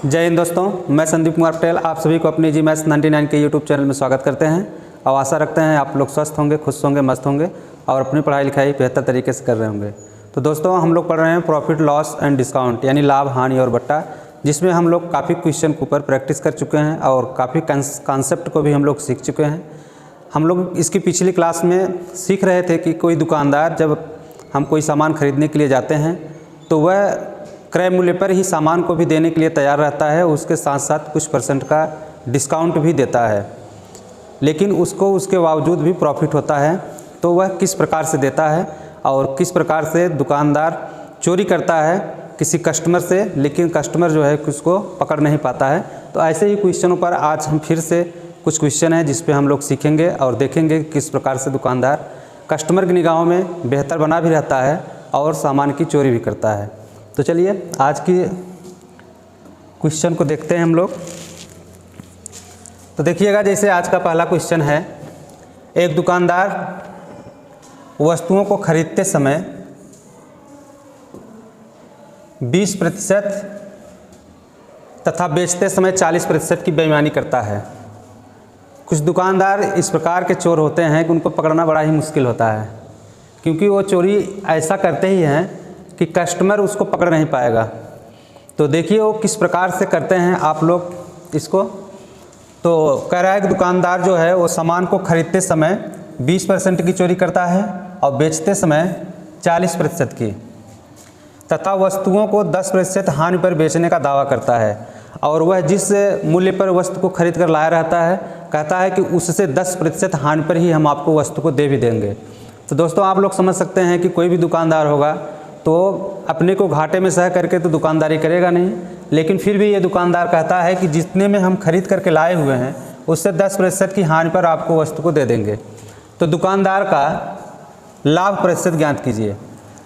जय हिंद दोस्तों, मैं संदीप कुमार पटेल आप सभी को अपने जी मैथ्स 99 के यूट्यूब चैनल में स्वागत करते हैं और आशा रखते हैं आप लोग स्वस्थ होंगे, खुश होंगे, मस्त होंगे और अपनी पढ़ाई लिखाई बेहतर तरीके से कर रहे होंगे। तो दोस्तों हम लोग पढ़ रहे हैं प्रॉफिट लॉस एंड डिस्काउंट यानी लाभ, हानि और बट्टा, जिसमें हम लोग काफ़ी क्वेश्चन के ऊपर प्रैक्टिस कर चुके हैं और काफ़ी कॉन्सेप्ट को भी हम लोग सीख चुके हैं। हम लोग इसकी पिछली क्लास में सीख रहे थे कि कोई दुकानदार जब हम कोई सामान खरीदने के लिए जाते हैं तो वह क्रय मूल्य पर ही सामान को भी देने के लिए तैयार रहता है, उसके साथ साथ कुछ % का डिस्काउंट भी देता है, लेकिन उसको उसके बावजूद भी प्रॉफिट होता है। तो वह किस प्रकार से देता है और किस प्रकार से दुकानदार चोरी करता है किसी कस्टमर से, लेकिन कस्टमर जो है उसको पकड़ नहीं पाता है। तो ऐसे ही क्वेश्चनों पर आज हम फिर से कुछ क्वेश्चन हैं जिस पे हम लोग सीखेंगे और देखेंगे किस प्रकार से दुकानदार कस्टमर की निगाहों में बेहतर बना भी रहता है और सामान की चोरी भी करता है। तो चलिए आज की क्वेश्चन को देखते हैं हम लोग। तो देखिएगा, जैसे आज का पहला क्वेश्चन है, एक दुकानदार वस्तुओं को खरीदते समय 20% तथा बेचते समय 40% की बेईमानी करता है। कुछ दुकानदार इस प्रकार के चोर होते हैं कि उनको पकड़ना बड़ा ही मुश्किल होता है, क्योंकि वो चोरी ऐसा करते ही हैं कि कस्टमर उसको पकड़ नहीं पाएगा। तो देखिए वो किस प्रकार से करते हैं आप लोग इसको। तो कह रहा है कि दुकानदार जो है वो सामान को खरीदते समय 20% की चोरी करता है और बेचते समय 40% की, तथा वस्तुओं को 10% हानि पर बेचने का दावा करता है। और वह जिस मूल्य पर वस्तु को खरीद कर लाया रहता है कहता है कि उससे 10% हानि पर ही हम आपको वस्तु को दे भी देंगे। तो दोस्तों आप लोग समझ सकते हैं कि कोई भी दुकानदार होगा तो अपने को घाटे में सह करके तो दुकानदारी करेगा नहीं, लेकिन फिर भी ये दुकानदार कहता है कि जितने में हम खरीद करके लाए हुए हैं उससे 10% की हानि पर आपको वस्तु को दे देंगे। तो दुकानदार का लाभ प्रतिशत ज्ञात कीजिए।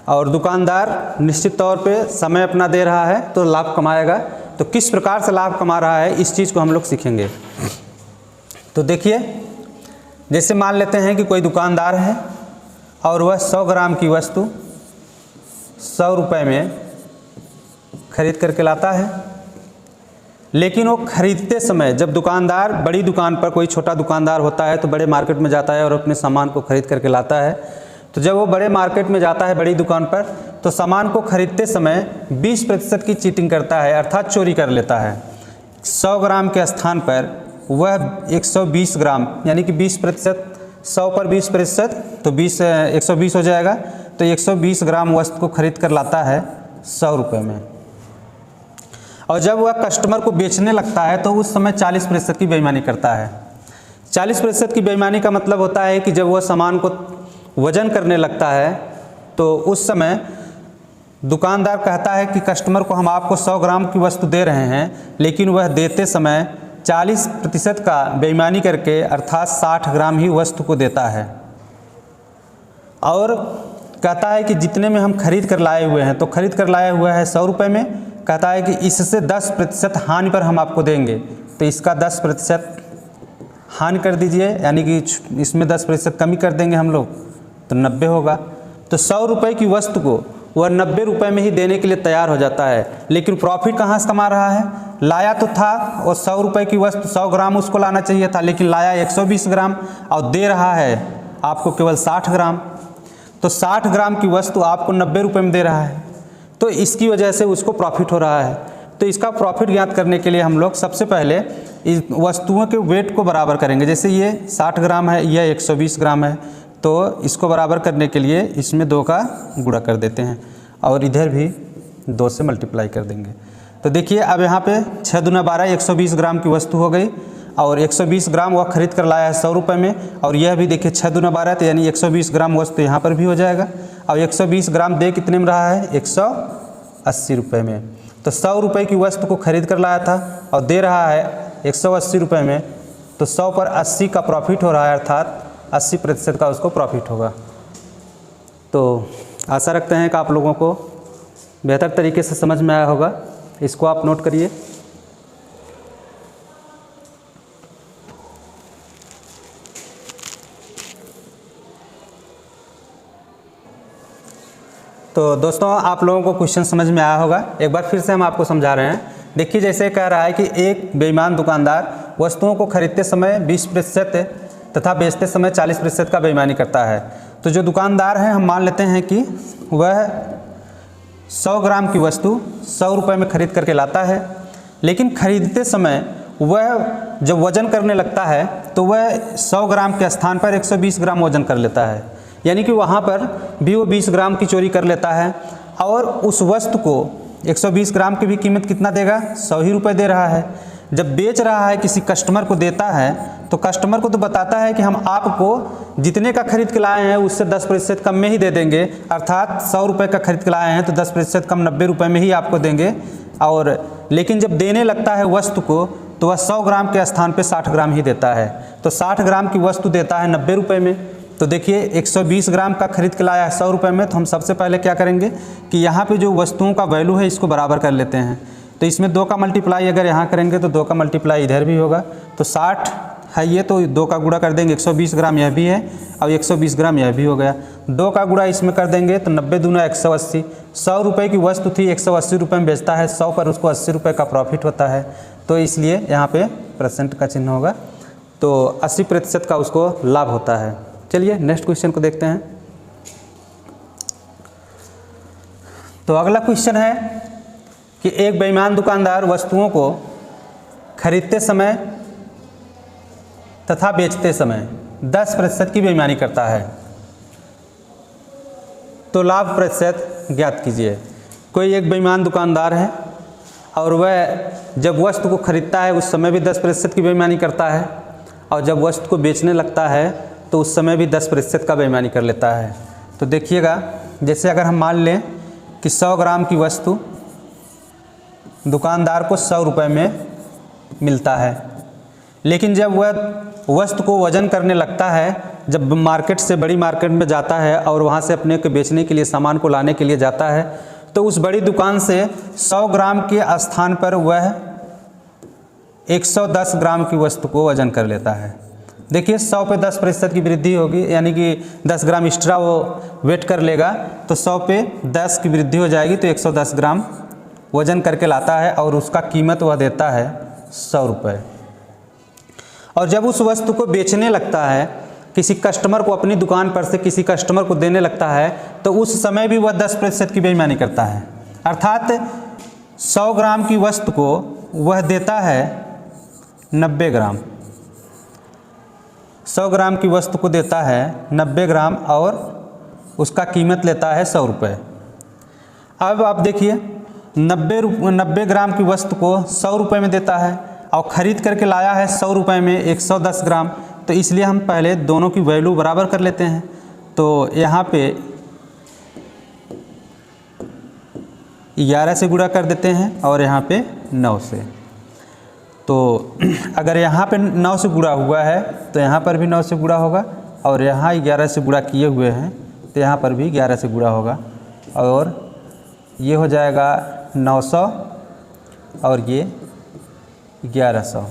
और दुकानदार निश्चित तौर पे समय अपना दे रहा है तो लाभ कमाएगा। तो किस प्रकार से लाभ कमा रहा है इस चीज़ को हम लोग सीखेंगे। तो देखिए, जैसे मान लेते हैं कि कोई दुकानदार है और वह 100 ग्राम की वस्तु 100 रुपये में खरीद करके लाता है, लेकिन वो खरीदते समय जब दुकानदार बड़ी दुकान पर, कोई छोटा दुकानदार होता है तो बड़े मार्केट में जाता है और अपने सामान को खरीद करके लाता है। तो जब वो बड़े मार्केट में जाता है, बड़ी दुकान पर, तो सामान को खरीदते समय 20% की चीटिंग करता है, अर्थात चोरी कर लेता है। 100 ग्राम के स्थान पर वह 120 ग्राम यानी कि 20%, 100 पर 20% तो 120 हो जाएगा। तो 120 ग्राम वस्तु को खरीद कर लाता है 100 रुपये में, और जब वह कस्टमर को बेचने लगता है तो उस समय 40% की बेईमानी करता है। 40% की बेईमानी का मतलब होता है कि जब वह सामान को वजन करने लगता है तो उस समय दुकानदार कहता है कि कस्टमर को हम आपको 100 ग्राम की वस्तु दे रहे हैं, लेकिन वह देते समय 40% का बेईमानी करके अर्थात 60 ग्राम ही वस्तु को देता है। और कहता है कि जितने में हम खरीद कर लाए हुए हैं, तो खरीद कर लाया हुआ है 100 रुपये में, कहता है कि इससे 10% हानि पर हम आपको देंगे। तो इसका 10% हानि कर दीजिए, यानी कि इसमें 10% कमी कर देंगे हम लोग, तो 90 होगा। तो 100 रुपये की वस्तु को वह 90 रुपये में ही देने के लिए तैयार हो जाता है। लेकिन प्रॉफिट कहाँ से कमा रहा है? लाया तो था और 100 रुपये की वस्तु 100 ग्राम उसको लाना चाहिए था, लेकिन लाया 120 ग्राम और दे रहा है आपको केवल 60 ग्राम। तो 60 ग्राम की वस्तु आपको 90 रुपये में दे रहा है, तो इसकी वजह से उसको प्रॉफिट हो रहा है। तो इसका प्रॉफिट ज्ञात करने के लिए हम लोग सबसे पहले इस वस्तुओं के वेट को बराबर करेंगे। जैसे ये 60 ग्राम है, यह 120 ग्राम है, तो इसको बराबर करने के लिए इसमें 2 का गुणा कर देते हैं और इधर भी 2 से मल्टीप्लाई कर देंगे। तो देखिए अब यहाँ पे 6 दूना 12, 120 ग्राम की वस्तु हो गई और 120 ग्राम वह खरीद कर लाया है 100 रुपये में, और यह भी देखिए 6 दूना 12, तो यानी 120 ग्राम वस्तु यहाँ पर भी हो जाएगा। और 120 ग्राम दे कितने में रहा है? 180 रुपये में। तो 100 रुपये की वस्तु को खरीद कर लाया था और दे रहा है 180 रुपये में, तो 100 पर 80 का प्रॉफिट हो रहा है, अर्थात 80% का उसको प्रॉफिट होगा। तो आशा रखते हैं कि आप लोगों को बेहतर तरीके से समझ में आया होगा। इसको आप नोट करिए। तो दोस्तों आप लोगों को क्वेश्चन समझ में आया होगा। एक बार फिर से हम आपको समझा रहे हैं देखिए जैसे कह रहा है कि एक बेईमान दुकानदार वस्तुओं को खरीदते समय 20% तथा बेचते समय 40% का बेईमानी करता है। तो जो दुकानदार है हम मान लेते हैं कि वह 100 ग्राम की वस्तु 100 रुपये में खरीद करके लाता है, लेकिन खरीदते समय वह जब वज़न करने लगता है तो वह 100 ग्राम के स्थान पर 120 ग्राम वज़न कर लेता है, यानी कि वहाँ पर भी वो 20 ग्राम की चोरी कर लेता है और उस वस्तु को 120 ग्राम की भी कीमत कितना देगा, 100 ही रुपये दे रहा है। जब बेच रहा है किसी कस्टमर को देता है तो कस्टमर को तो बताता है कि हम आपको जितने का खरीद के लाए हैं उससे 10% कम में ही दे देंगे, अर्थात 100 रुपये का खरीद के लाए हैं तो 10% कम 90 रुपये में ही आपको देंगे। और लेकिन जब देने लगता है वस्तु को तो वह 100 ग्राम के स्थान पे 60 ग्राम ही देता है, तो 60 ग्राम की वस्तु देता है 90 रुपये में। तो देखिए 120 ग्राम का खरीद के लाया है 100 रुपये में, तो हम सबसे पहले क्या करेंगे कि यहाँ पे जो वस्तुओं का वैल्यू है इसको बराबर कर लेते हैं। तो इसमें 2 का मल्टीप्लाई अगर यहाँ करेंगे तो 2 का मल्टीप्लाई इधर भी होगा, तो 60 है ये, तो 2 का गुणा कर देंगे 120 ग्राम यह भी है और 120 ग्राम यह भी हो गया। 2 का गुणा इसमें कर देंगे तो 90 दूना 180, 100 रुपये की वस्तु थी 180 रुपये में बेचता है, 100 पर उसको 80 रुपये का प्रॉफिट होता है, तो इसलिए यहाँ पे परसेंट का चिन्ह होगा, तो 80% का उसको लाभ होता है। चलिए नेक्स्ट क्वेश्चन को देखते हैं। तो अगला क्वेश्चन है कि एक बेईमान दुकानदार वस्तुओं को खरीदते समय तथा बेचते समय 10% की बेईमानी करता है, तो लाभ प्रतिशत ज्ञात कीजिए। कोई एक बेईमान दुकानदार है और वह जब वस्तु को खरीदता है उस समय भी 10% की बेईमानी करता है और जब वस्तु को बेचने लगता है तो उस समय भी 10% का बेईमानी कर लेता है। तो देखिएगा, जैसे अगर हम मान लें कि 100 ग्राम की वस्तु दुकानदार को 100 रुपये में मिलता है, लेकिन जब वह वस्तु को वज़न करने लगता है, जब मार्केट से बड़ी मार्केट में जाता है और वहाँ से अपने को बेचने के लिए सामान को लाने के लिए जाता है, तो उस बड़ी दुकान से 100 ग्राम के स्थान पर वह 110 ग्राम की वस्तु को वज़न कर लेता है। देखिए 100 पे 10% की वृद्धि होगी, यानी कि 10 ग्राम एक्स्ट्रा वो वेट कर लेगा, तो 100 पे 10 की वृद्धि हो जाएगी, तो 110 ग्राम वज़न करके लाता है और उसका कीमत वह देता है 100 रुपये। और जब उस वस्तु को बेचने लगता है, किसी कस्टमर को अपनी दुकान पर से किसी कस्टमर को देने लगता है, तो उस समय भी वह 10% की बेईमानी करता है, अर्थात 100 ग्राम की वस्तु को वह देता है 90 ग्राम, 100 ग्राम की वस्तु को देता है 90 ग्राम और उसका कीमत लेता है 100 रुपये। अब आप देखिए 90 ग्राम की वस्तु को 100 रुपये में देता है और ख़रीद करके लाया है 100 रुपये में 110 ग्राम, तो इसलिए हम पहले दोनों की वैल्यू बराबर कर लेते हैं। तो यहाँ पे 11 से गुणा कर देते हैं और यहाँ पे 9 से। तो अगर यहाँ पे 9 से गुणा हुआ है तो यहाँ पर भी 9 से गुणा होगा, और यहाँ 11 से गुणा किए हुए हैं तो यहाँ पर भी 11 से गुणा होगा, और ये हो जाएगा 900 और ये 1100।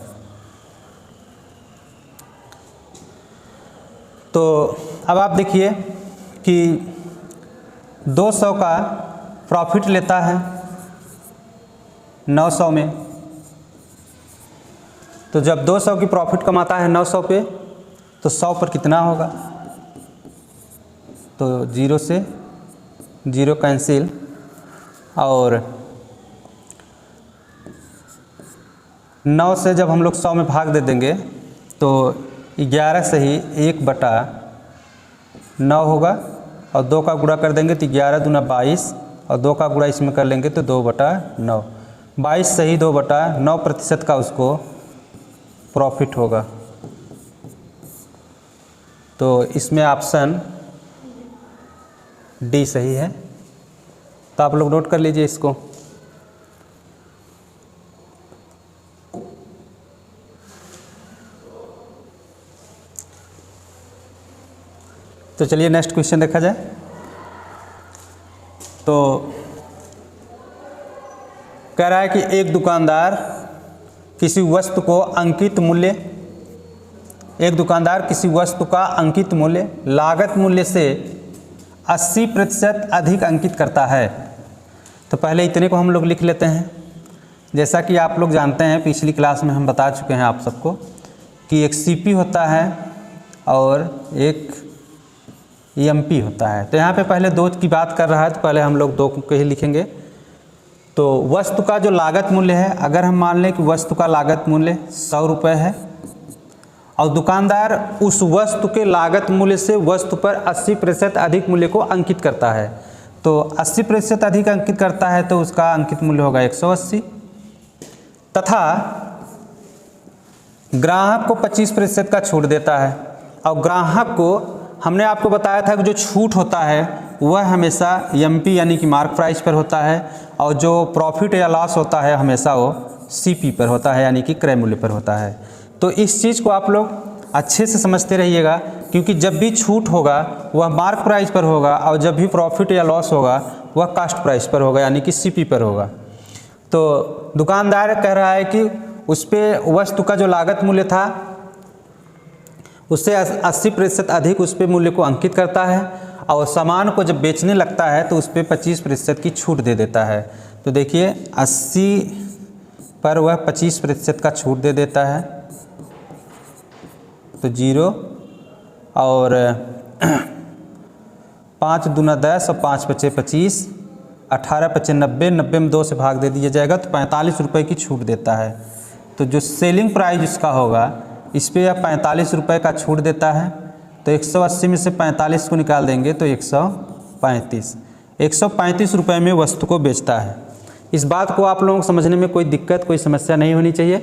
तो अब आप देखिए कि 200 का प्रॉफिट लेता है 900 में, तो जब 200 की प्रॉफिट कमाता है 900 पे, तो 100 पर कितना होगा, तो 0 से 0 कैंसिल, और 9 से जब हम लोग 100 में भाग दे देंगे तो 11 से ही 1/9 होगा, और 2 का गुणा कर देंगे तो 11 दूना 22, और 2 का गुणा इसमें कर लेंगे तो 2/9, 22 से ही 2/9% का उसको प्रॉफिट होगा। तो इसमें ऑप्शन डी सही है, तो आप लोग नोट कर लीजिए इसको। तो चलिए नेक्स्ट क्वेश्चन देखा जाए। तो कह रहा है कि एक दुकानदार किसी वस्तु को अंकित मूल्य, एक दुकानदार किसी वस्तु का अंकित मूल्य लागत मूल्य से 80% अधिक अंकित करता है। तो पहले इतने को हम लोग लिख लेते हैं। जैसा कि आप लोग जानते हैं, पिछली क्लास में हम बता चुके हैं आप सबको कि एक सीपी होता है और एक ईएमपी होता है। तो यहाँ पे पहले दो की बात कर रहा है, तो पहले हम लोग दो को ही लिखेंगे। तो वस्तु का जो लागत मूल्य है, अगर हम मान लें कि वस्तु का लागत मूल्य 100 रुपये है और दुकानदार उस वस्तु के लागत मूल्य से वस्तु पर 80% अधिक मूल्य को अंकित करता है। तो 80% अधिक अंकित करता है तो उसका अंकित मूल्य होगा 180, तथा ग्राहक को 25% का छूट देता है। और ग्राहक को हमने आपको बताया था कि जो छूट होता है वह हमेशा एमपी यानी कि मार्क प्राइस पर होता है, और जो प्रॉफिट या लॉस होता है हमेशा वो सीपी पर होता है यानी कि क्रय मूल्य पर होता है। तो इस चीज़ को आप लोग अच्छे से समझते रहिएगा, क्योंकि जब भी छूट होगा वह मार्क प्राइस पर होगा और जब भी प्रॉफिट या लॉस होगा वह कास्ट प्राइस पर होगा यानी कि सीपी पर होगा। तो दुकानदार कह रहा है कि उस पर वस्तु का जो लागत मूल्य था उससे 80% अधिक उस पर मूल्य को अंकित करता है, और सामान को जब बेचने लगता है तो उस पर 25% की छूट दे देता है। तो देखिए 80 पर वह 25% का छूट दे देता है, तो 0 और 5 दूना 10 और 5 पचे 25, 18 पचे 90, 90 में 2 से भाग दे दिया जाएगा तो 45 रुपये की छूट देता है। तो जो सेलिंग प्राइस इसका होगा इस पर यह 45 रुपये का छूट देता है। तो 180 में से 45 को निकाल देंगे तो 135 रुपये में वस्तु को बेचता है। इस बात को आप लोगों को समझने में कोई दिक्कत, कोई समस्या नहीं होनी चाहिए,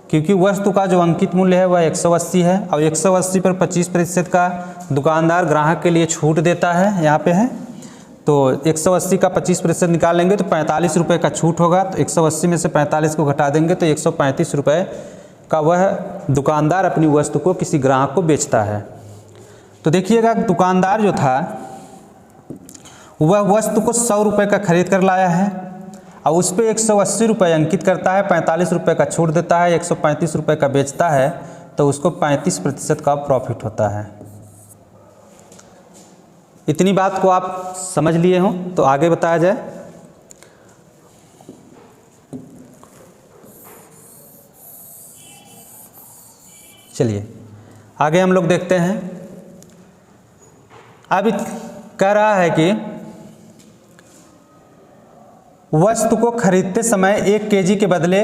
क्योंकि वस्तु का जो अंकित मूल्य है वह 180 है और 180 पर 25% का दुकानदार ग्राहक के लिए छूट देता है, यहाँ पे है। तो 180 का 25% निकालेंगे तो 45 रुपये का छूट होगा। तो 180 में से 45 को घटा देंगे तो 135 रुपये का वह दुकानदार अपनी वस्तु को किसी ग्राहक को बेचता है। तो देखिएगा दुकानदार जो था वह वस्तु को 100 रुपये का खरीद कर लाया है और उस पर 180 रुपये अंकित करता है, 45 रुपये का छूट देता है, 135 रुपये का बेचता है, तो उसको 35% का प्रॉफिट होता है। इतनी बात को आप समझ लिए हों तो आगे बताया जाए। चलिए आगे हम लोग देखते हैं। अब कह रहा है कि वस्तु को खरीदते समय 1 केजी के बदले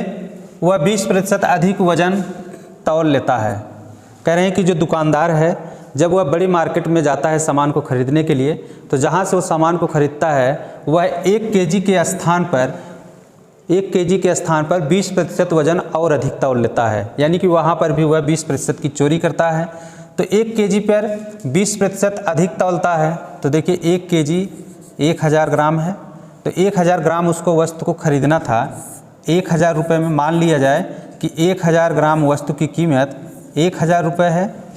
वह 20% अधिक वजन तौल लेता है। कह रहे हैं कि जो दुकानदार है जब वह बड़ी मार्केट में जाता है सामान को खरीदने के लिए, तो जहाँ से वो सामान को खरीदता है वह 1 केजी के स्थान पर 20% वजन और अधिक तौल लेता है, यानी कि वहाँ पर भी वह 20% की चोरी करता है। तो 1 केजी पर 20% अधिक तौलता है। तो देखिए 1 केजी 1000 ग्राम है, तो 1000 ग्राम उसको वस्तु को खरीदना था। 1000 रुपये में मान लिया जाए कि 1000 ग्राम वस्तु की कीमत 1000 रुपये है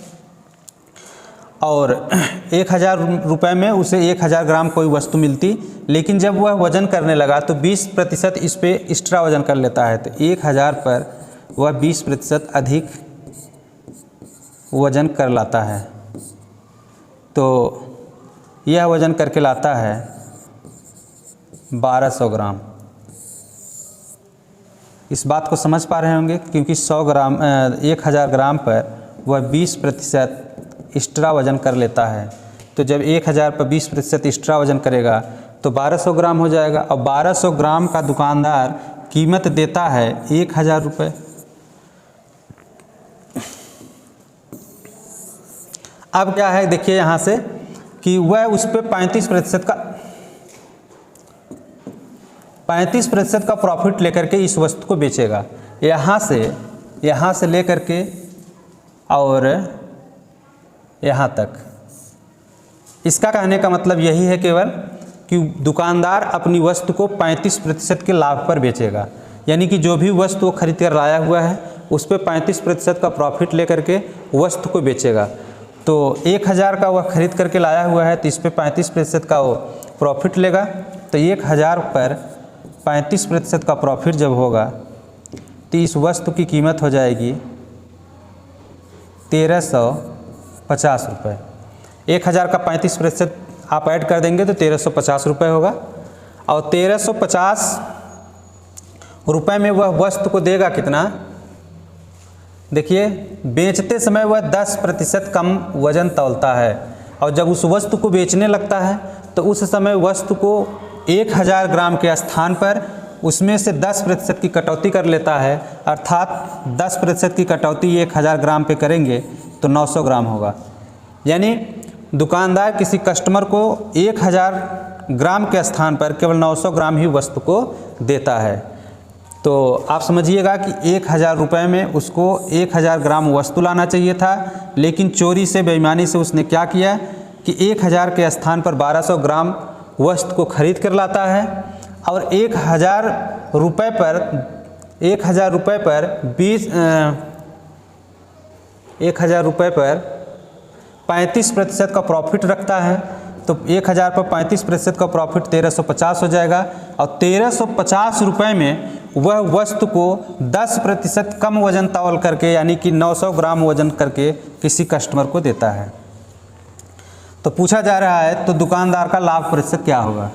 और 1000 रुपये में उसे 1000 ग्राम कोई वस्तु मिलती, लेकिन जब वह वज़न करने लगा तो 20% इस पे एक्स्ट्रा वज़न कर लेता है। तो 1000 पर वह 20% अधिक वज़न कर लाता है। तो यह वज़न करके लाता है 1200 ग्राम। इस बात को समझ पा रहे होंगे, क्योंकि 1000 ग्राम पर वह 20% एक्स्ट्रा वज़न कर लेता है। तो जब 1000 पर 20% एक्स्ट्रा वज़न करेगा तो 1200 ग्राम हो जाएगा, और 1200 ग्राम का दुकानदार कीमत देता है 1000 रुपये। अब क्या है देखिए यहाँ से कि वह उस पर 35% का प्रॉफिट लेकर के इस वस्तु को बेचेगा। यहाँ से लेकर के और यहाँ तक। इसका कहने का मतलब यही है केवल कि दुकानदार अपनी वस्तु को 35% के लाभ पर बेचेगा, यानी कि जो भी वस्तु वो खरीद कर लाया हुआ है उस पर 35% का प्रॉफिट लेकर के वस्तु को बेचेगा। तो 1000 का वह खरीद करके लाया हुआ है तो इस पर 35% का वो प्रॉफिट लेगा। तो 1000 पर 35% का प्रॉफिट जब होगा तो इस वस्तु की कीमत हो जाएगी 1350 रुपये। 1000 का 35% आप ऐड कर देंगे तो 1350 रुपये होगा, और 1350 रुपए में वह वस्तु को देगा कितना। देखिए बेचते समय वह 10% कम वजन तौलता है और जब उस वस्तु को बेचने लगता है तो उस समय वस्तु को 1000 ग्राम के स्थान पर उसमें से 10% की कटौती कर लेता है, अर्थात 10% की कटौती 1000 ग्राम पे करेंगे तो 900 ग्राम होगा। यानी दुकानदार किसी कस्टमर को 1000 ग्राम के स्थान पर केवल 900 ग्राम ही वस्तु को देता है। तो आप समझिएगा कि 1000 रुपये में उसको 1000 ग्राम वस्तु लाना चाहिए था, लेकिन चोरी से बेईमानी से उसने क्या किया कि 1000 के स्थान पर 1200 ग्राम वस्तु को खरीद कर लाता है और 1000 रुपये पर 35% का प्रॉफिट रखता है। तो 1000 पर 35% का प्रॉफिट 1350 हो जाएगा और 1350 रुपये में वह वस्तु को 10% कम वजन तौल करके यानी कि 900 ग्राम वजन करके किसी कस्टमर को देता है। तो पूछा जा रहा है तो दुकानदार का लाभ प्रतिशत क्या होगा।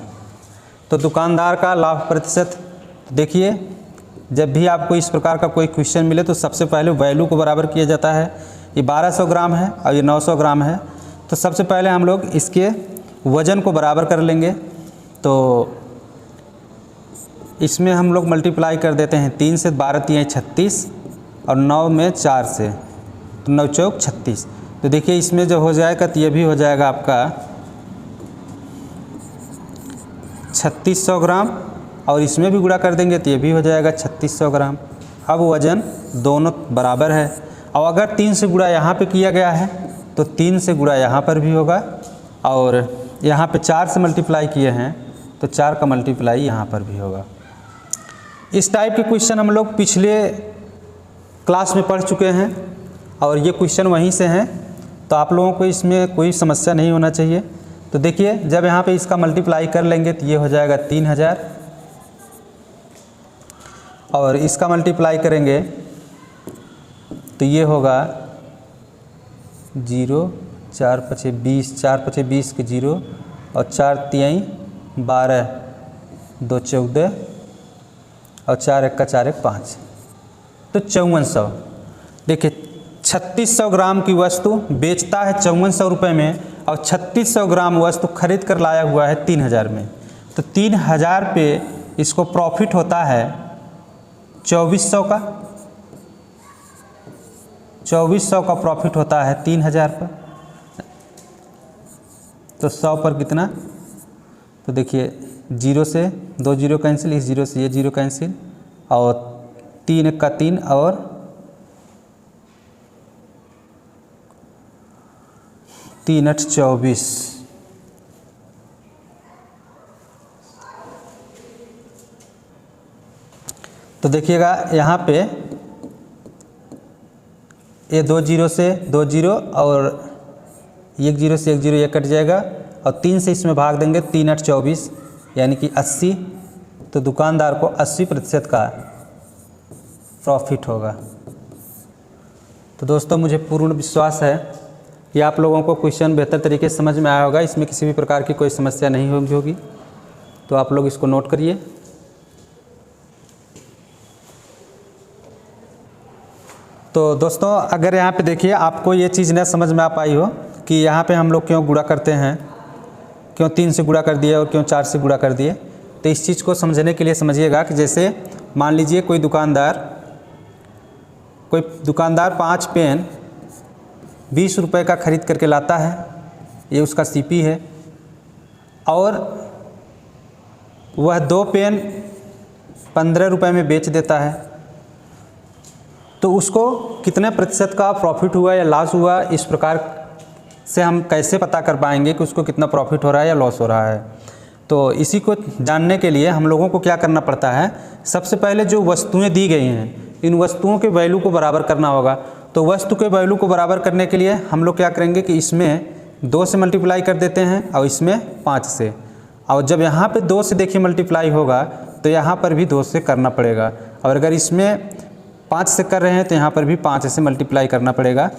तो दुकानदार का लाभ प्रतिशत देखिए, जब भी आपको इस प्रकार का कोई क्वेश्चन मिले तो सबसे पहले वैल्यू को बराबर किया जाता है। ये 1200 ग्राम है और ये 900 ग्राम है, तो सबसे पहले हम लोग इसके वज़न को बराबर कर लेंगे। तो इसमें हम लोग मल्टीप्लाई कर देते हैं 3 से, 12 3 36 और 9 में 4 से, तो 9 चौक 36। तो देखिए इसमें जो हो जाएगा तो ये भी हो जाएगा आपका 3600 ग्राम और इसमें भी गुणा कर देंगे तो ये भी हो जाएगा 3600 ग्राम। अब वज़न दोनों बराबर है और अगर 3 से गुणा यहाँ पे किया गया है तो 3 से गुणा यहाँ पर भी होगा और यहाँ पे 4 से मल्टीप्लाई किए हैं तो 4 का मल्टीप्लाई यहाँ पर भी होगा। इस टाइप के क्वेश्चन हम लोग पिछले क्लास में पढ़ चुके हैं और ये क्वेश्चन वहीं से हैं, तो आप लोगों को इसमें कोई समस्या नहीं होना चाहिए। तो देखिए जब यहाँ पे इसका मल्टीप्लाई कर लेंगे तो ये हो जाएगा 3000 और इसका मल्टीप्लाई करेंगे तो ये होगा 0 4 5 20, 4 5 20 के 0 और 4 3 12, 2 14 और 4 1 4 1 5, तो 5400। देखिए 3600 ग्राम की वस्तु बेचता है 5400 रुपये में और 3600 ग्राम वस्तु खरीद कर लाया हुआ है 3000 में, तो 3000 पे इसको प्रॉफिट होता है 2400 का। 2400 का प्रॉफिट होता है 3000 पर, तो 100 पर कितना। तो देखिए 0 से 2 0 कैंसिल, इस 0 से ये 0 कैंसिल और 3 1 का 3 और 3 8 24। तो देखिएगा यहाँ पे ये 2 0 से 2 0 और 1 0 से 1 0 ये कट जाएगा और 3 से इसमें भाग देंगे, 3 8 24 यानी कि 80। तो दुकानदार को 80% का प्रॉफिट होगा। तो दोस्तों मुझे पूर्ण विश्वास है कि आप लोगों को क्वेश्चन बेहतर तरीके से समझ में आया होगा, इसमें किसी भी प्रकार की कोई समस्या नहीं होगी। तो आप लोग इसको नोट करिए। तो दोस्तों अगर यहाँ पे देखिए आपको ये चीज़ न समझ में आ पाई हो कि यहाँ पे हम लोग क्यों गुणा करते हैं, क्यों 3 से गुणा कर दिए और क्यों 4 से गुणा कर दिए, तो इस चीज़ को समझने के लिए समझिएगा कि जैसे मान लीजिए कोई दुकानदार 5 पेन 20 रुपये का ख़रीद करके लाता है, ये उसका सीपी है, और वह 2 पेन 15 रुपये में बेच देता है, तो उसको कितने प्रतिशत का प्रॉफिट हुआ या लॉस हुआ, इस प्रकार से हम कैसे पता कर पाएंगे कि उसको कितना प्रॉफिट हो रहा है या लॉस हो रहा है। तो इसी को जानने के लिए हम लोगों को क्या करना पड़ता है, सबसे पहले जो वस्तुएं दी गई हैं इन वस्तुओं के वैल्यू को बराबर करना होगा। तो वस्तु के वैल्यू को बराबर करने के लिए हम लोग क्या करेंगे कि इसमें 2 से मल्टीप्लाई कर देते हैं और इसमें 5 से, और जब यहाँ पे 2 से देखिए मल्टीप्लाई होगा तो यहाँ पर भी 2 से करना पड़ेगा, और अगर इसमें 5 से कर रहे हैं तो यहाँ पर भी 5 से मल्टीप्लाई करना पड़ेगा।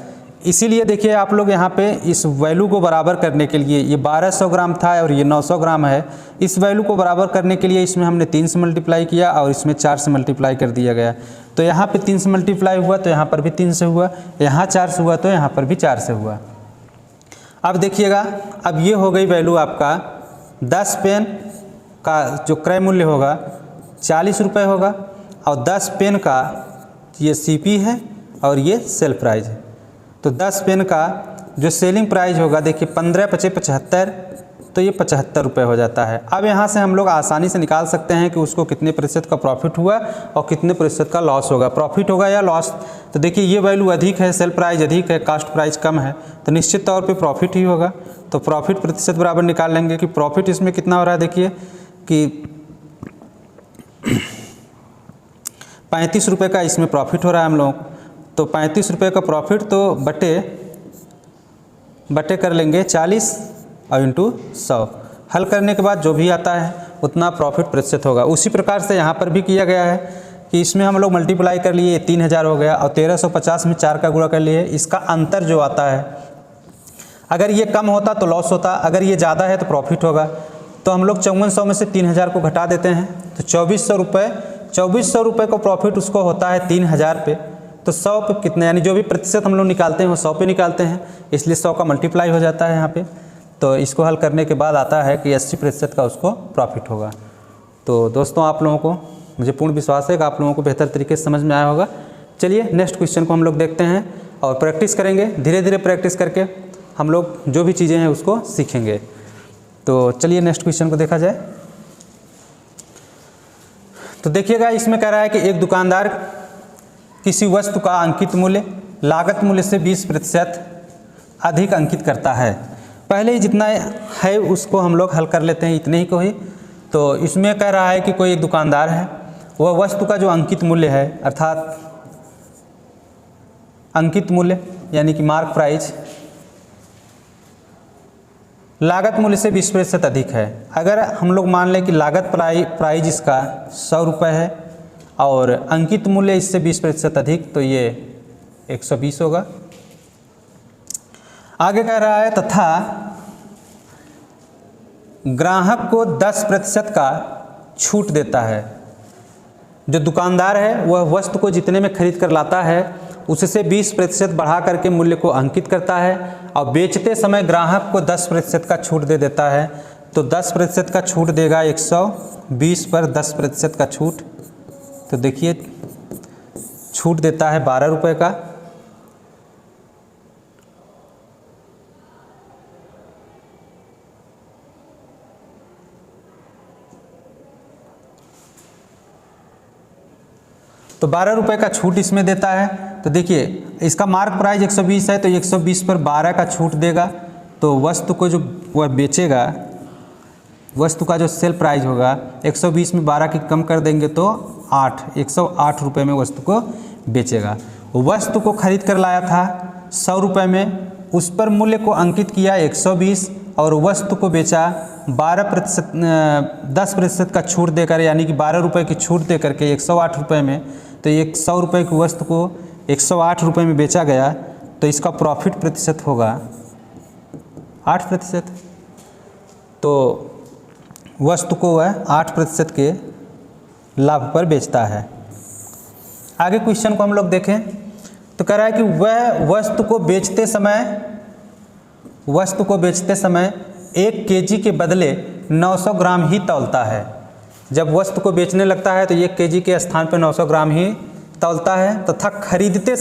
इसीलिए देखिए आप लोग यहाँ पे इस वैल्यू को बराबर करने के लिए, ये 1200 ग्राम था और ये 900 ग्राम है, इस वैल्यू को बराबर करने के लिए इसमें हमने 3 से मल्टीप्लाई किया और इसमें 4 से मल्टीप्लाई कर दिया गया। तो यहाँ पे 3 से मल्टीप्लाई हुआ तो यहाँ पर भी 3 से हुआ, यहाँ 4 से हुआ तो यहाँ पर भी 4 से हुआ। अब देखिएगा, अब ये हो गई वैल्यू आपका 10 पेन का जो क्रय मूल्य होगा 40 रुपये होगा, और 10 पेन का ये CP है और ये सेल प्राइस है। तो 10 पेन का जो सेलिंग प्राइस होगा देखिए 15 × 75, तो ये 75 रुपये हो जाता है। अब यहाँ से हम लोग आसानी से निकाल सकते हैं कि उसको कितने प्रतिशत का प्रॉफिट हुआ और कितने प्रतिशत का लॉस होगा, प्रॉफिट होगा या लॉस। तो देखिए ये वैल्यू अधिक है, सेल प्राइस अधिक है, कास्ट प्राइस कम है, तो निश्चित तौर पे प्रॉफिट ही होगा। तो प्रॉफिट प्रतिशत बराबर निकाल लेंगे कि प्रॉफिट इसमें कितना हो रहा है। देखिए कि 35 रुपये का इसमें प्रॉफिट हो रहा है हम लोग, तो 35 रुपये का प्रॉफिट तो बटे कर लेंगे 40 और इंटू 100। हल करने के बाद जो भी आता है उतना प्रॉफिट प्रतिशत होगा। उसी प्रकार से यहाँ पर भी किया गया है कि इसमें हम लोग मल्टीप्लाई कर लिए, 3000 हो गया, और 1350 में 4 का गुणा कर लिए। इसका अंतर जो आता है, अगर ये कम होता तो लॉस होता, अगर ये ज़्यादा है तो प्रॉफिट होगा। तो हम लोग 5400 में से 3000 को घटा देते हैं, तो 2400 रुपये को प्रॉफिट उसको होता है 3000 पे। तो 100 पे कितने, यानी जो भी प्रतिशत हम लोग निकालते हैं वो 100 पे निकालते हैं, इसलिए 100 का मल्टीप्लाई हो जाता है यहाँ पे। तो इसको हल करने के बाद आता है कि 80% का उसको प्रॉफिट होगा। तो दोस्तों आप लोगों को, मुझे पूर्ण विश्वास है कि आप लोगों को बेहतर तरीके से समझ में आया होगा। चलिए नेक्स्ट क्वेश्चन को हम लोग देखते हैं और प्रैक्टिस करेंगे। धीरे धीरे प्रैक्टिस करके हम लोग जो भी चीज़ें हैं उसको सीखेंगे। तो चलिए नेक्स्ट क्वेश्चन को देखा जाए। तो देखिएगा, इसमें कह रहा है कि एक दुकानदार किसी वस्तु का अंकित मूल्य लागत मूल्य से 20% अधिक अंकित करता है। पहले ही जितना है उसको हम लोग हल कर लेते हैं, इतने ही को ही। तो इसमें कह रहा है कि कोई एक दुकानदार है, वह वस्तु का जो अंकित मूल्य है, अर्थात अंकित मूल्य यानी कि मार्क प्राइस, लागत मूल्य से 20% अधिक है। अगर हम लोग मान लें कि लागत प्राइस इसका 100 रुपये है और अंकित मूल्य इससे 20% अधिक, तो ये 120 होगा। आगे कह रहा है तथा ग्राहक को 10% का छूट देता है। जो दुकानदार है वह वस्तु को जितने में खरीद कर लाता है उससे 20% बढ़ा करके मूल्य को अंकित करता है और बेचते समय ग्राहक को 10% का छूट दे देता है। तो 10% का छूट देगा, 120 पर 10% का छूट, तो देखिए छूट देता है 12 रुपये का। तो 12 रुपये का छूट इसमें देता है। तो देखिए इसका मार्क प्राइस 120 है, तो 120 पर 12 का छूट देगा। तो वस्तु को जो वह बेचेगा, वस्तु का जो सेल प्राइस होगा 120 में 12 की कम कर देंगे तो 108 रुपये में वस्तु को बेचेगा। वस्तु को खरीद कर लाया था 100 रुपये में, उस पर मूल्य को अंकित किया 120 और वस्तु को बेचा 10% का छूट देकर, यानी कि 12 रुपये की छूट दे करके 108 रुपये में। तो 100 रुपये की वस्तु को 108 रुपये में बेचा गया, तो इसका प्रॉफिट प्रतिशत होगा 8%। तो वस्तु को वह 8% के लाभ पर बेचता है। आगे क्वेश्चन को हम लोग देखें तो कह रहा है कि वह वस्तु को बेचते समय 1 केजी के बदले 900 ग्राम ही तौलता है। जब वस्तु को बेचने लगता है तो 1 केजी के स्थान पर 900 ग्राम ही तौलता है, तथा खरीदते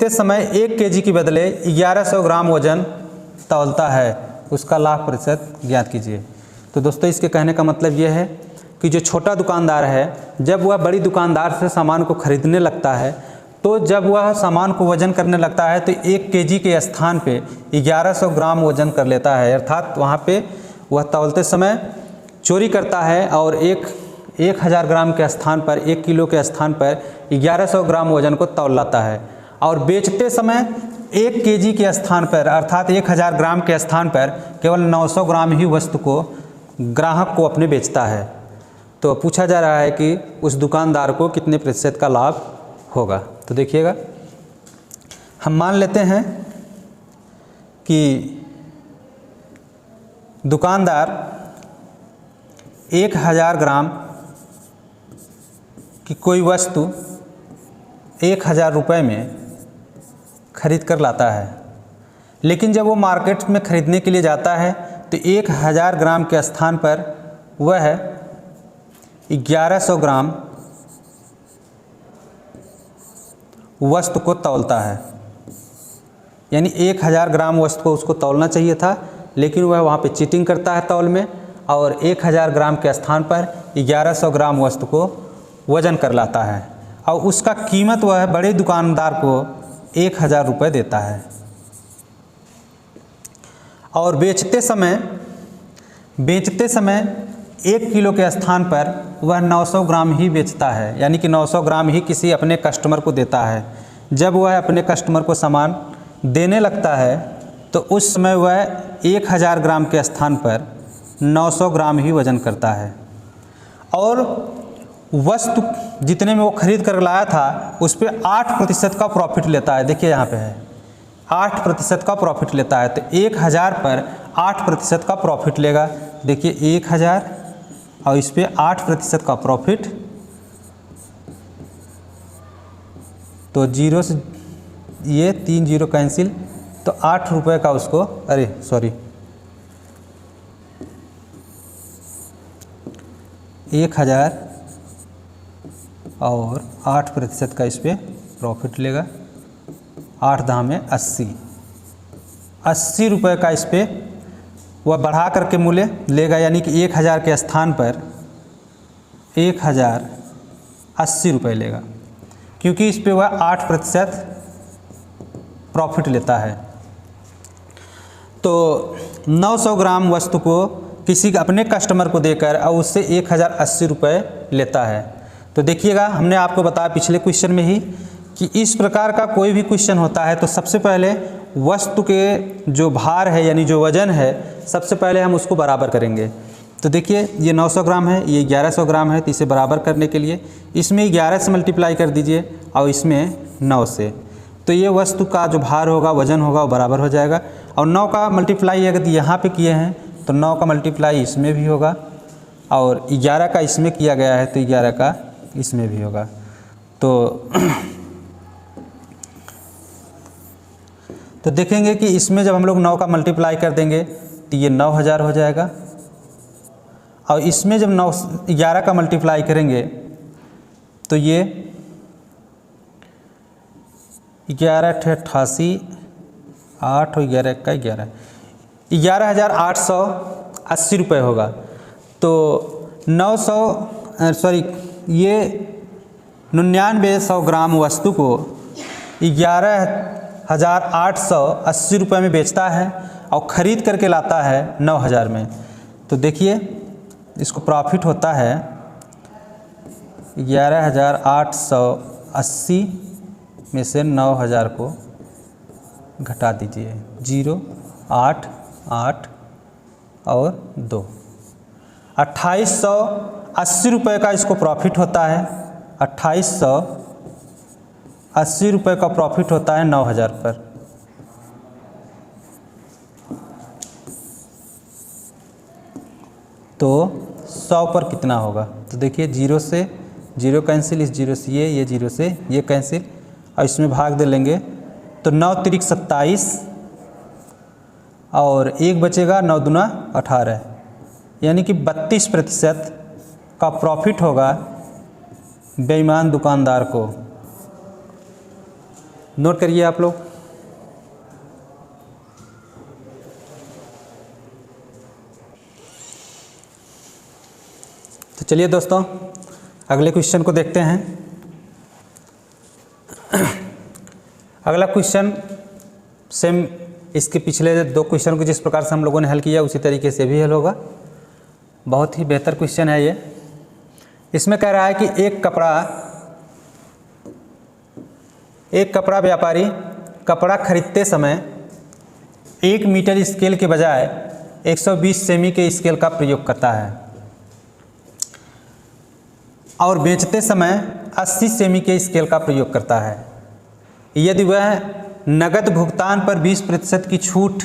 समय 1 केजी के बदले 1100 ग्राम वजन तौलता है। उसका लाभ प्रतिशत ज्ञात कीजिए। तो दोस्तों इसके कहने का मतलब ये है कि जो छोटा दुकानदार है, जब वह बड़ी दुकानदार से सामान को खरीदने लगता है, तो जब वह सामान को वजन करने लगता है तो 1 केजी के स्थान पे 1100 ग्राम वजन कर लेता है। अर्थात वहाँ पे वह तौलते समय चोरी करता है और 1000 ग्राम के स्थान पर, 1 किलो के स्थान पर 1100 ग्राम वजन को तौल लाता है, और बेचते समय 1 केजी के स्थान पर अर्थात 1000 ग्राम के स्थान पर केवल 900 ग्राम ही वस्तु को ग्राहक को अपने बेचता है। तो पूछा जा रहा है कि उस दुकानदार को कितने प्रतिशत का लाभ होगा। तो देखिएगा, हम मान लेते हैं कि दुकानदार 1000 ग्राम की कोई वस्तु 1000 रुपये में खरीद कर लाता है, लेकिन जब वो मार्केट में ख़रीदने के लिए जाता है तो 1000 ग्राम के स्थान पर वह 1100 ग्राम वस्तु को तौलता है। यानी 1000 ग्राम वस्तु को उसको तौलना चाहिए था, लेकिन वह वहाँ पे चीटिंग करता है तौल में और 1000 ग्राम के स्थान पर 1100 ग्राम वस्तु को वज़न कर लाता है और उसका कीमत वह बड़े दुकानदार को 1000 रुपये देता है। और बेचते समय 1 किलो के स्थान पर वह 900 ग्राम ही बेचता है, यानी कि 900 ग्राम ही किसी अपने कस्टमर को देता है। जब वह अपने कस्टमर को सामान देने लगता है तो उस समय वह 1000 ग्राम के स्थान पर 900 ग्राम ही वज़न करता है और वस्तु जितने में वो खरीद कर लाया था उस पर 8% का प्रॉफिट लेता है। देखिए यहाँ पे है 8% का प्रॉफिट लेता है, तो 1000 पर 8% का प्रॉफिट लेगा। देखिए 1000 और इस पर 8% का प्रॉफिट, तो 0 से ये 3 0 कैंसिल, तो 8 रुपये का उसको 1000 और 8% का इस पर प्रॉफिट लेगा। 8 दाम में 80 रुपये का इस पर वह बढ़ा करके मूल्य लेगा, यानी कि 1000 के स्थान पर 1080 रुपये लेगा, क्योंकि इस पे वह 8% प्रॉफिट लेता है। तो 900 ग्राम वस्तु को किसी अपने कस्टमर को देकर और उससे 1080 रुपये लेता है। तो देखिएगा, हमने आपको बताया पिछले क्वेश्चन में ही कि इस प्रकार का कोई भी क्वेश्चन होता है तो सबसे पहले वस्तु के जो भार है यानी जो वज़न है सबसे पहले हम उसको बराबर करेंगे। तो देखिए ये 900 ग्राम है, ये 1100 ग्राम है, तो इसे बराबर करने के लिए इसमें 11 से मल्टीप्लाई कर दीजिए और इसमें 9 से, तो ये वस्तु का जो भार होगा वज़न होगा वो बराबर हो जाएगा। और 9 का मल्टीप्लाई अगर यहाँ पे किए हैं तो 9 का मल्टीप्लाई इसमें भी होगा और 11 का इसमें किया गया है तो 11 का इसमें भी होगा। तो देखेंगे कि इसमें जब हम लोग 9 का मल्टीप्लाई कर देंगे तो ये 9000 हो जाएगा और इसमें जब 11 का मल्टीप्लाई करेंगे तो ये 11 88 8 और 11 का 11,880 रुपये होगा। तो 99,100 ग्राम वस्तु को 11,880 रुपये में बेचता है और ख़रीद करके लाता है 9000 में। तो देखिए इसको प्रॉफिट होता है 11,880 में से 9000 को घटा दीजिए, 0 8 8 और 2, 2880 रुपये का इसको प्रॉफिट होता है। 2880 रुपये का प्रॉफिट होता है 9000 पर। तो 100 पर कितना होगा? तो देखिए 0 से 0 कैंसिल, इस 0 से ये 0 से ये कैंसिल और इसमें भाग दे लेंगे तो 9 त्रिक 27 और 1 बचेगा, 9 दूना 18, यानी कि 32% का प्रॉफिट होगा बेईमान दुकानदार को। नोट करिए आप लोग। तो चलिए दोस्तों अगले क्वेश्चन को देखते हैं। अगला क्वेश्चन सेम इसके पिछले 2 क्वेश्चन को जिस प्रकार से हम लोगों ने हल किया उसी तरीके से भी हल होगा। बहुत ही बेहतर क्वेश्चन है ये। इसमें कह रहा है कि एक कपड़ा व्यापारी कपड़ा खरीदते समय 1 मीटर स्केल के बजाय 120 सेमी के स्केल का प्रयोग करता है और बेचते समय 80 सेमी के स्केल का प्रयोग करता है। यदि वह नगद भुगतान पर 20% की छूट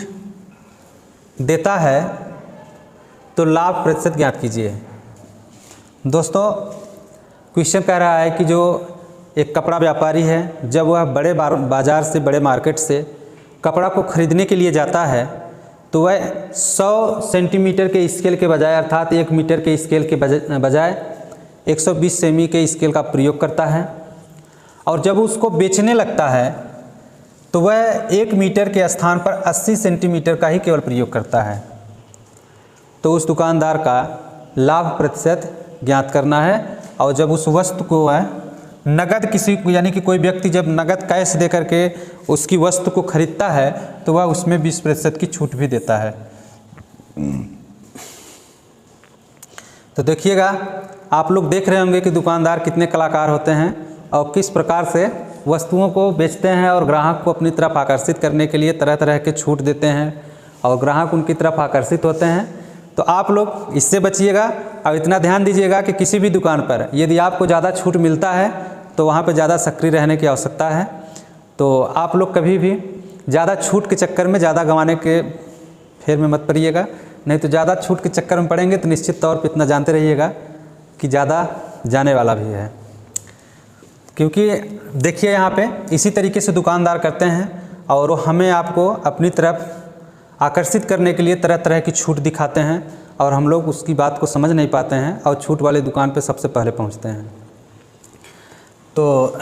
देता है तो लाभ प्रतिशत ज्ञात कीजिए। दोस्तों क्वेश्चन कह रहा है कि जो एक कपड़ा व्यापारी है, जब वह बड़े बाज़ार से, बड़े मार्केट से कपड़ा को खरीदने के लिए जाता है तो वह 100 सेंटीमीटर के स्केल के बजाय, अर्थात 1 मीटर के स्केल के बजाय 120 सेमी के स्केल का प्रयोग करता है, और जब उसको बेचने लगता है तो वह 1 मीटर के स्थान पर 80 सेंटीमीटर का ही केवल प्रयोग करता है। तो उस दुकानदार का लाभ प्रतिशत ज्ञात करना है। और जब उस वस्तु को वह नगद किसी को, यानी कि कोई व्यक्ति जब नगद कैश दे करके उसकी वस्तु को खरीदता है तो वह उसमें 20% की छूट भी देता है। तो देखिएगा, आप लोग देख रहे होंगे कि दुकानदार कितने कलाकार होते हैं और किस प्रकार से वस्तुओं को बेचते हैं और ग्राहक को अपनी तरफ आकर्षित करने के लिए तरह तरह के छूट देते हैं और ग्राहक उनकी तरफ आकर्षित होते हैं। तो आप लोग इससे बचिएगा और इतना ध्यान दीजिएगा कि किसी भी दुकान पर यदि आपको ज़्यादा छूट मिलता है तो वहाँ पर ज़्यादा सक्रिय रहने की आवश्यकता है। तो आप लोग कभी भी ज़्यादा छूट के चक्कर में, ज़्यादा गंवाने के फेर में मत पड़िएगा, नहीं तो ज़्यादा छूट के चक्कर में पड़ेंगे तो निश्चित तौर पर इतना जानते रहिएगा कि ज़्यादा जाने वाला भी है। क्योंकि देखिए यहाँ पे इसी तरीके से दुकानदार करते हैं और वो हमें, आपको अपनी तरफ आकर्षित करने के लिए तरह तरह की छूट दिखाते हैं और हम लोग उसकी बात को समझ नहीं पाते हैं और छूट वाले दुकान पे सबसे पहले पहुंचते हैं। तो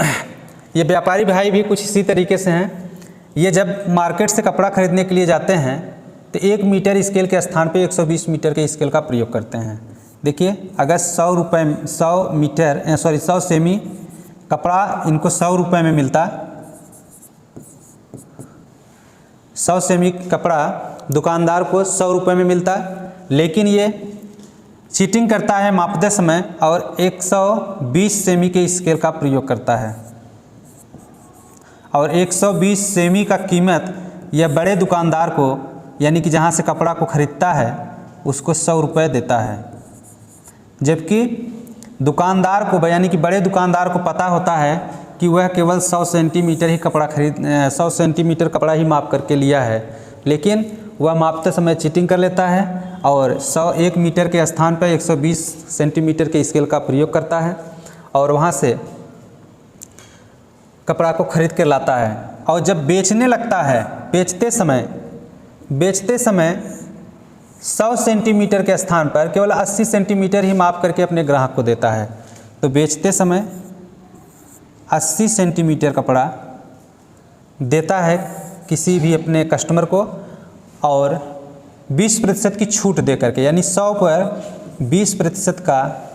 ये व्यापारी भाई भी कुछ इसी तरीके से हैं। ये जब मार्केट से कपड़ा खरीदने के लिए जाते हैं तो 1 मीटर स्केल के स्थान पे 120 मीटर के स्केल का प्रयोग करते हैं। देखिए, अगर 100 सेमी कपड़ा इनको 100 रुपये में मिलता, 100 सेमी कपड़ा दुकानदार को 100 रुपये में मिलता, लेकिन ये चीटिंग करता है मापते समय और 120 सेमी के स्केल का प्रयोग करता है और 120 सेमी का कीमत यह बड़े दुकानदार को, यानी कि जहाँ से कपड़ा को खरीदता है, उसको 100 रुपये देता है। जबकि दुकानदार को, यानी कि बड़े दुकानदार को पता होता है कि वह केवल 100 सेंटीमीटर ही कपड़ा 100 सेंटीमीटर कपड़ा ही माप करके लिया है, लेकिन वह मापते समय चीटिंग कर लेता है और 1 मीटर के स्थान पर 120 सेंटीमीटर के स्केल का प्रयोग करता है और वहाँ से कपड़ा को खरीद कर लाता है। और जब बेचने लगता है, बेचते समय 100 सेंटीमीटर के स्थान पर केवल 80 सेंटीमीटर ही माप करके अपने ग्राहक को देता है। तो बेचते समय 80 सेंटीमीटर कपड़ा देता है किसी भी अपने कस्टमर को और 20% की छूट दे करके, यानी 100 पर 20% का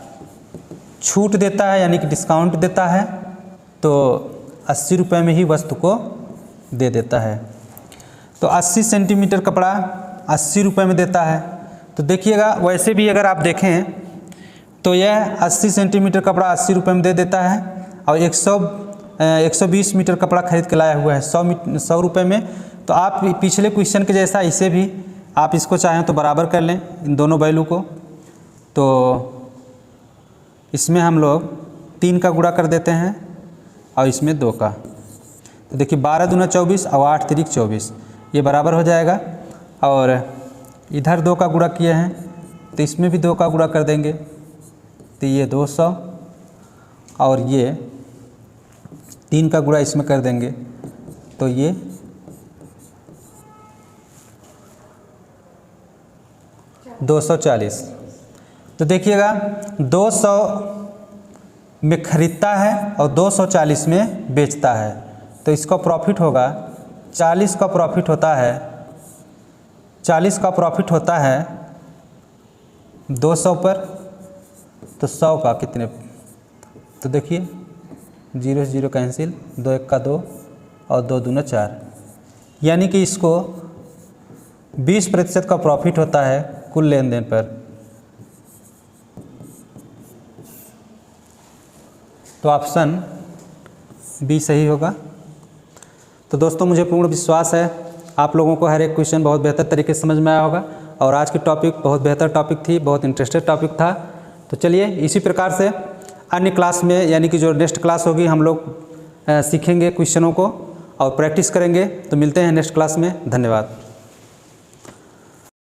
छूट देता है, यानी कि डिस्काउंट देता है। तो 80 रुपये में ही वस्तु को दे देता है। तो 80 सेंटीमीटर कपड़ा 80 रुपये में देता है। तो देखिएगा, वैसे भी अगर आप देखें तो यह 80 सेंटीमीटर कपड़ा 80 रुपये में दे देता है और 120 मीटर कपड़ा खरीद के लाया हुआ है 100 रुपये में। तो आप पिछले क्वेश्चन के जैसा इसे भी आप इसको चाहें तो बराबर कर लें, इन दोनों वैल्यू को। तो इसमें हम लोग 3 का गुणा कर देते हैं और इसमें 2 का। तो देखिए 12 दूना 24 और 8 तिरिक 24, ये बराबर हो जाएगा। और इधर 2 का गुणा किए हैं तो इसमें भी 2 का गुणा कर देंगे, तो ये 200 और ये 3 का गुणा इसमें कर देंगे तो ये 240। तो देखिएगा 200 में खरीदता है और 240 में बेचता है, तो इसका प्रॉफिट होगा 40 का प्रॉफिट होता है 40 का प्रॉफिट होता है 200 पर, तो 100 का कितने, तो देखिए 0 से 0 कैंसिल, 2 1 का 2 और 2 दूना 4, यानी कि इसको 20% का प्रॉफिट होता है कुल लेन देन पर। तो ऑप्शन बी सही होगा। तो दोस्तों मुझे पूर्ण विश्वास है आप लोगों को हर एक क्वेश्चन बहुत बेहतर तरीके से समझ में आया होगा और आज की टॉपिक बहुत बेहतर टॉपिक थी, बहुत इंटरेस्टेड टॉपिक था। तो चलिए इसी प्रकार से अन्य क्लास में, यानी कि जो नेक्स्ट क्लास होगी, हम लोग सीखेंगे क्वेश्चनों को और प्रैक्टिस करेंगे। तो मिलते हैं नेक्स्ट क्लास में। धन्यवाद।